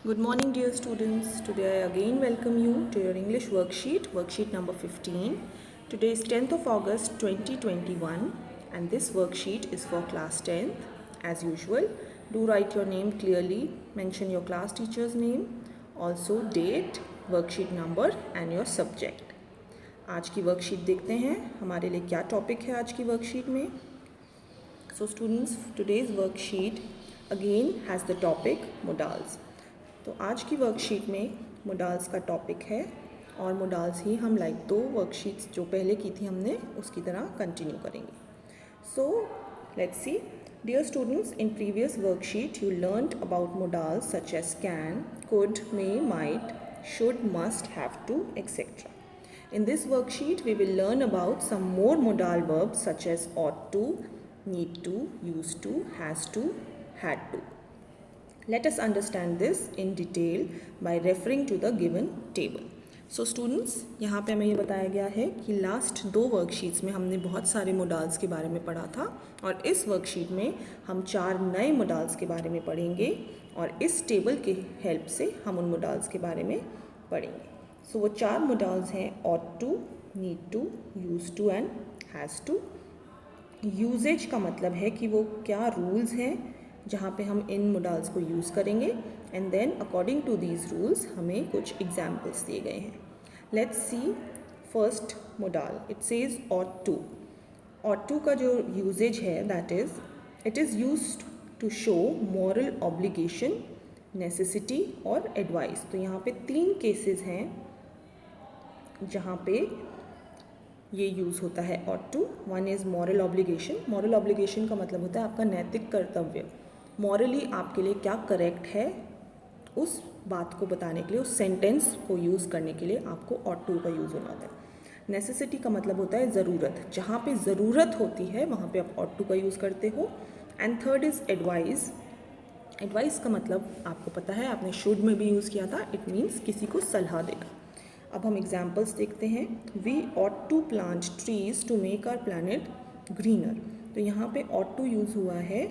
Good morning, dear students. Today I again welcome you to your English worksheet number 15. Today is 10th of August 2021 and this worksheet is for class 10th. As usual, do write your name clearly, mention your class teacher's name, also date, worksheet number and your subject. आज की worksheet देखते हैं हमारे लिए क्या topic है आज की वर्कशीट में. So students, today's worksheet again has the topic modals. तो आज की वर्कशीट में मोडाल्स का टॉपिक है और मोडाल्स ही हम लाइक दो वर्कशीट्स जो पहले की थी हमने उसकी तरह कंटिन्यू करेंगे. So let's see. Dear students, in previous worksheet you learned about modals such as can, could, may, might, should, must, have to, etcetera. In this worksheet, we will learn about some more modal verbs such as ought to, need to, used to, has to, had to. Let us understand this in detail by referring to the given table. So students, यहाँ पे हमें ये बताया गया है कि last दो worksheets में हमने बहुत सारे मोडाल्स के बारे में पढ़ा था और इस वर्कशीट में हम 4 नए मोडाल्स के बारे में पढ़ेंगे और इस टेबल के हेल्प से हम उन मोडाल्स के बारे में पढ़ेंगे. सो वो 4 मोडाल्स हैं ought to, need to, used to and has to. Usages का मतलब है कि वो क्या रूल्स हैं जहाँ पे हम इन मोडाल्स को यूज़ करेंगे and then according to these rules हमें कुछ एग्जाम्पल्स दिए गए हैं. Let's see first modal. It says ought to. ought to का जो यूजेज है that is it is used to show moral obligation, necessity और एडवाइस. तो यहाँ पे 3 केसेस हैं जहाँ पे ये यूज़ होता है ought to. One is moral obligation. Moral obligation का मतलब होता है आपका नैतिक कर्तव्य. मॉरली आपके लिए क्या करेक्ट है उस बात को बताने के लिए, उस सेंटेंस को यूज़ करने के लिए आपको ought to का यूज़ होना होता है. नेसेसिटी का मतलब होता है ज़रूरत. जहाँ पे ज़रूरत होती है वहाँ पे आप ought to का यूज़ करते हो. And third is advice. Advice का मतलब आपको पता है, आपने शुड में भी यूज़ किया था. इट मीन्स किसी को सलाह देना. अब हम एग्जाम्पल्स देखते हैं. We ought to plant trees to make our planet greener. तो यहाँ पे ought to यूज़ हुआ है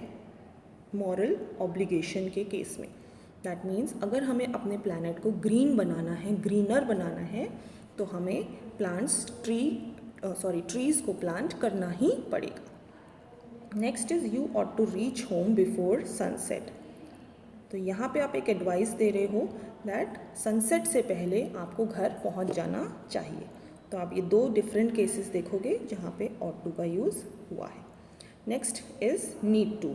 मॉरल ऑब्लिगेशन के केस में. दैट मीन्स अगर हमें अपने प्लानट को ग्रीन बनाना है, ग्रीनर बनाना है, तो हमें ट्रीज़ को प्लांट करना ही पड़ेगा. Next is you ought to reach home before sunset. तो यहाँ पे आप एक एडवाइस दे रहे हो दैट सनसेट से पहले आपको घर पहुँच जाना चाहिए. तो आप ये 2 डिफरेंट केसेस देखोगे जहाँ पे ought to का यूज़ हुआ है. Next is need to.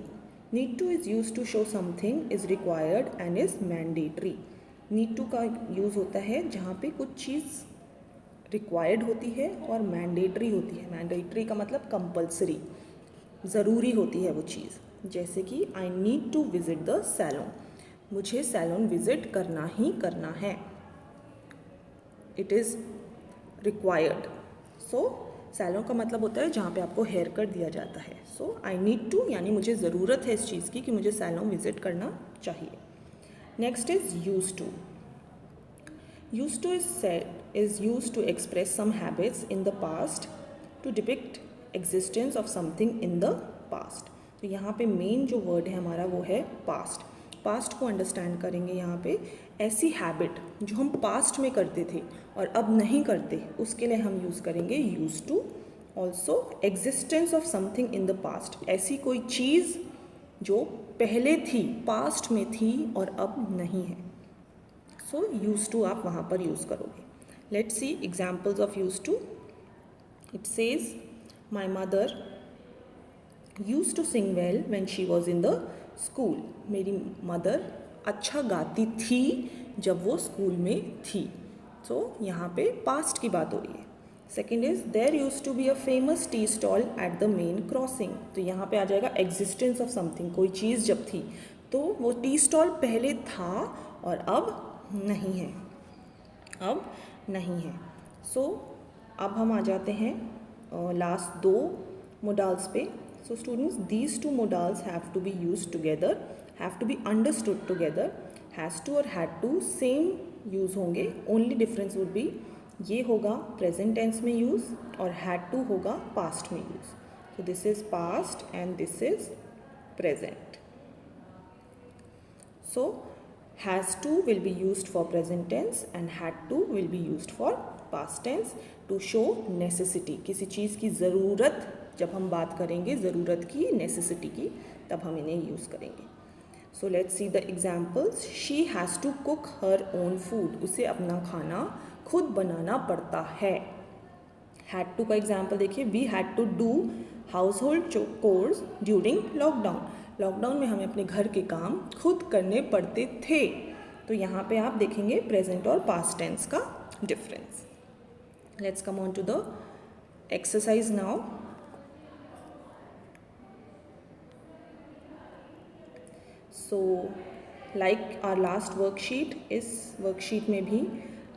need to is use to show something is required and is mandatory. need to का यूज़ होता है जहाँ पे कुछ चीज़ रिक्वायर्ड होती है और मैंडेटरी होती है. मैंडेटरी का मतलब कंपल्सरी, ज़रूरी होती है वो चीज़. जैसे कि I need to visit the salon. मुझे सैलून विज़िट करना ही करना है. It is required. So salon का मतलब होता है जहाँ पे आपको हेयर कट दिया जाता है. सो आई नीड टू यानी मुझे ज़रूरत है इस चीज़ की कि मुझे सैलून विज़िट करना चाहिए. Next is use to. Use to is use to express some habits in the past to depict existence of something in the past. तो यहाँ पे मेन जो वर्ड है हमारा वो है पास्ट. पास्ट को अंडरस्टैंड करेंगे यहाँ पे. ऐसी हैबिट जो हम पास्ट में करते थे और अब नहीं करते उसके लिए हम यूज़ करेंगे use to. Also existence of something in the past. ऐसी कोई चीज़ जो पहले थी, पास्ट में थी और अब नहीं है. सो यूज टू आप वहाँ पर यूज़ करोगे. Let's see examples of use to. It says my mother use to sing well when she was in the school. मेरी मदर अच्छा गाती थी जब वो स्कूल में थी. सो यहाँ पे पास्ट की बात हो रही है. Second is there use to be a famous tea stall at the main crossing. तो यहाँ पे आ जाएगा एग्जिस्टेंस ऑफ समथिंग. कोई चीज़ जब थी तो वो टी स्टॉल पहले था और अब नहीं है. अब नहीं है. सो अब हम आ जाते हैं लास्ट 2 मोडाल्स पे. So students, these 2 modals have to be used together, have to be understood together. Has to और had to same use होंगे. Only difference would be ये होगा present tense में use और had to होगा past में use. So this is past and this is present. So Has to will be used for present tense and had to will be used for past tense to show necessity. किसी चीज़ की ज़रूरत जब हम बात करेंगे, ज़रूरत की, necessity की, तब हम इन्हें यूज़ करेंगे. So let's see the examples. She has to cook her own food. उसे अपना खाना खुद बनाना पड़ता है. Had to का एग्जाम्पल देखिए. We had to do household chores during lockdown. Lockdown में हमें अपने घर के काम खुद करने पड़ते थे. तो यहाँ पे आप देखेंगे प्रेजेंट और पास्ट टेंस का difference. Let's come on to the exercise now. So like our last worksheet, इस वर्कशीट में भी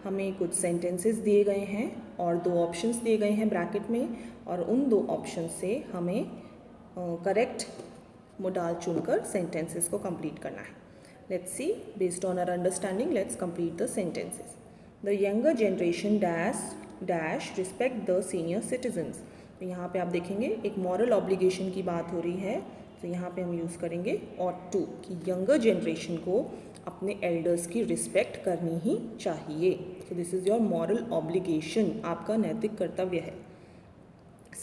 हमें कुछ सेंटेंसेस दिए गए हैं और 2 ऑप्शंस दिए गए हैं ब्रैकेट में, और उन 2 ऑप्शन से हमें करेक्ट मोडाल चुनकर सेंटेंसेस को कंप्लीट करना है. Let's see, based on our understanding let's complete the sentences. The younger generation dash respect the senior citizens. तो यहाँ पे आप देखेंगे एक मॉरल ऑब्लिगेशन की बात हो रही है. तो यहाँ पे हम यूज़ करेंगे ought to, कि यंगर जनरेशन को अपने एल्डर्स की रिस्पेक्ट करनी ही चाहिए. So this is your moral obligation, आपका नैतिक कर्तव्य है.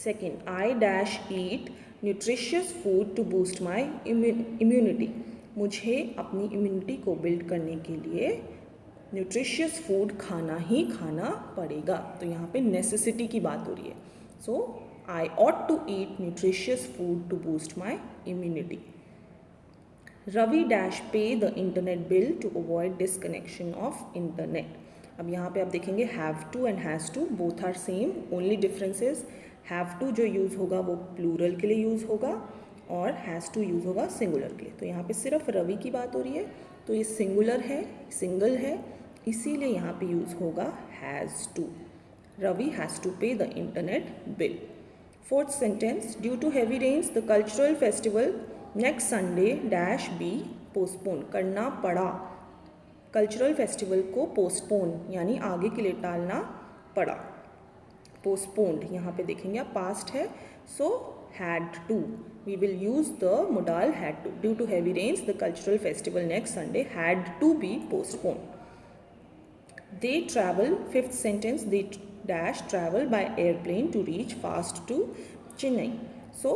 Second, I dash eat nutritious food to boost my immunity. मुझे अपनी इम्यूनिटी को बिल्ड करने के लिए न्यूट्रिशियस फूड खाना ही खाना पड़ेगा. तो यहाँ पे नेसेसिटी की बात हो रही है. So I ought to eat nutritious food to boost my immunity. Ravi dash pay the internet bill to avoid disconnection of internet. अब यहाँ पे आप देखेंगे have to and has to both are same, only differences have to जो use होगा वो plural के लिए यूज़ होगा और हैज़ टू यूज़ होगा सिंगुलर के लिए. तो यहाँ पे सिर्फ रवि की बात हो रही है, तो ये सिंगुलर है, सिंगल है, इसीलिए यहाँ पे यूज़ होगा has to. Ravi has to pay the internet bill. Fourth sentence, due to heavy rains the cultural festival next Sunday dash be postpone. करना पड़ा, कल्चरल फेस्टिवल को पोस्टपोन यानी आगे के लिए टालना पड़ा. पोस्टपोन्ड यहाँ पे देखेंगे आप पास्ट है, so had to. We will use the modal had to. Due to heavy rains the cultural festival next Sunday had to be postpone. They travel, fifth sentence, they dash travel by airplane to reach fast to Chennai. So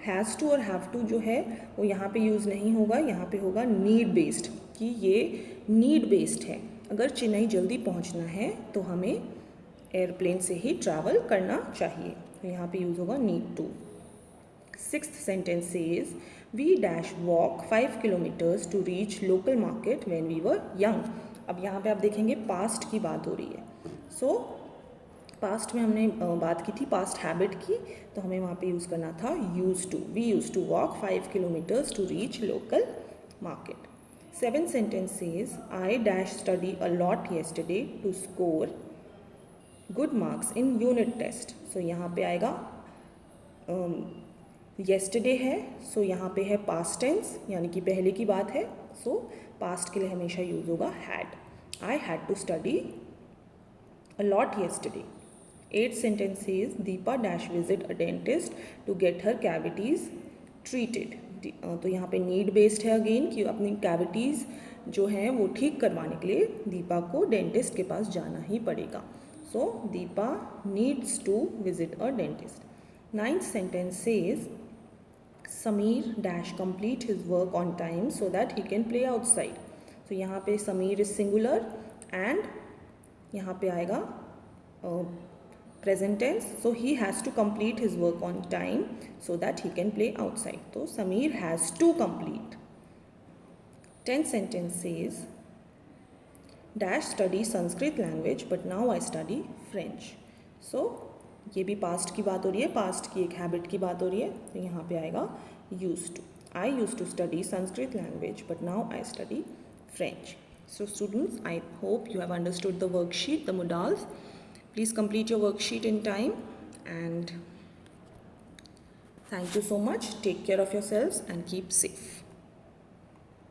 has to और have to जो है वो यहाँ पे use नहीं होगा, यहाँ पे होगा नीड बेस्ड, कि ये नीड बेस्ड है. अगर चेन्नई जल्दी पहुँचना है तो हमें एयरप्लेन से ही ट्रैवल करना चाहिए. तो यहाँ पे यूज़ होगा need to. Sixth sentence says we dash walk 5 kilometres to reach local market when we were young. अब यहाँ पे आप देखेंगे पास्ट की बात हो रही है. सो पास्ट में हमने बात की थी पास्ट हैबिट की, तो हमें वहाँ पे यूज़ करना था use to. We use to walk 5 kilometres to reach local market. Seventh sentence says I dash study a lot yesterday to score good marks in unit test. So यहाँ पे आएगा येस्टरडे है, सो यहाँ पे है पास्ट टेंस यानी कि पहले की बात है. सो पास्ट के लिए हमेशा यूज होगा had. I had to study a lot yesterday. Eighth sentence is Deepa dash visit a dentist to get her cavities treated. तो यहाँ पे नीड बेस्ड है अगेन, कि अपनी कैविटीज़ जो हैं वो ठीक करवाने के लिए दीपा को डेंटिस्ट के पास जाना ही पड़ेगा. So Deepa needs to visit a dentist. Ninth sentence says Sameer dash complete his work on time so that he can play outside. So यहाँ पे Sameer is singular and यहाँ पे आएगा present tense. So he has to complete his work on time so that he can play outside. So Sameer has to complete. 10th sentence says dash study Sanskrit language but now I study French. So ये भी past की बात हो रही है, past की एक habit की बात हो रही है. तो यहाँ पे आएगा use to. I use to study Sanskrit language but now I study French. So students, I hope you have understood the worksheet, the modals. Please complete your worksheet in time and thank you so much. Take care of yourselves and keep safe.